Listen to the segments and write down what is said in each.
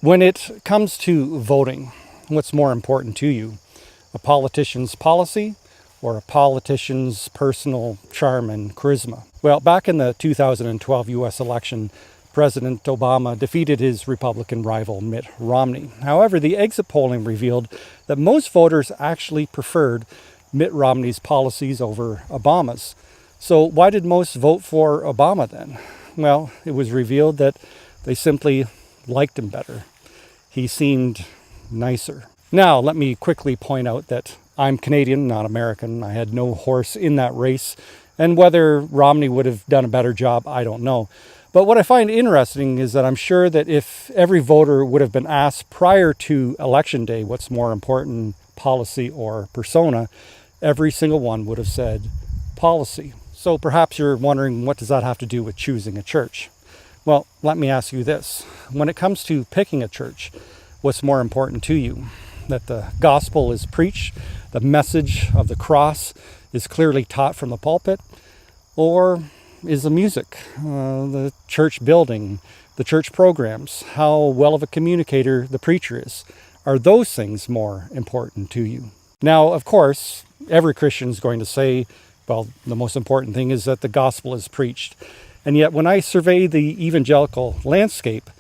When it comes to voting, what's more important to you? A politician's policy or a politician's personal charm and charisma? Well, back in the 2012 US election, President Obama defeated his Republican rival Mitt Romney. However, the exit polling revealed that most voters actually preferred Mitt Romney's policies over Obama's. So why did most vote for Obama then? Well, it was revealed that they simply liked him better. He seemed nicer. Now, let me quickly point out that I'm Canadian, not American. I had no horse in that race, and whether Romney would have done a better job, I don't know. But what I find interesting is that I'm sure that if every voter would have been asked prior to Election Day what's more important, policy or persona, every single one would have said policy. So perhaps you're wondering, what does that have to do with choosing a church? Well, let me ask you this. When it comes to picking a church, what's more important to you? That the gospel is preached, the message of the cross is clearly taught from the pulpit? Or is the music, the church building, the church programs, how well of a communicator the preacher is? Are those things more important to you? Now, of course, every Christian is going to say, well, the most important thing is that the gospel is preached. And yet when I survey the evangelical landscape,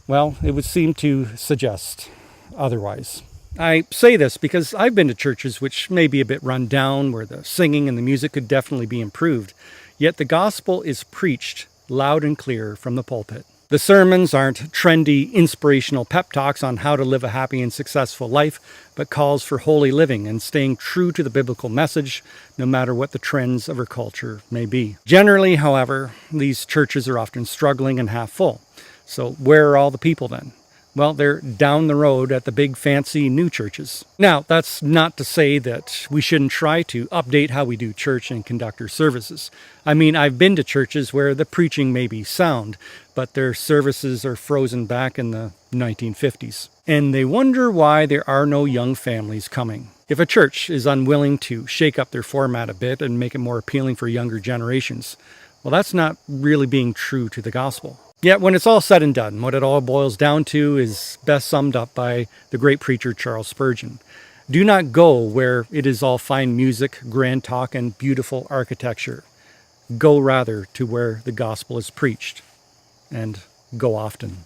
well, it would seem to suggest otherwise. I say this because I've been to churches which may be a bit run down, where the singing and the music could definitely be improved. Yet the gospel is preached loud and clear from the pulpit. The sermons aren't trendy, inspirational pep talks on how to live a happy and successful life, but calls for holy living and staying true to the biblical message, no matter what the trends of our culture may be. Generally, however, these churches are often struggling and half full. So where are all the people then? Well, they're down the road at the big fancy new churches. Now, that's not to say that we shouldn't try to update how we do church and conduct our services. I mean, I've been to churches where the preaching may be sound, but their services are frozen back in the 1950s. And they wonder why there are no young families coming. If a church is unwilling to shake up their format a bit and make it more appealing for younger generations, well, that's not really being true to the gospel. Yet when it's all said and done, what it all boils down to is best summed up by the great preacher Charles Spurgeon. Do not go where it is all fine music, grand talk, and beautiful architecture. Go rather to where the gospel is preached, and go often.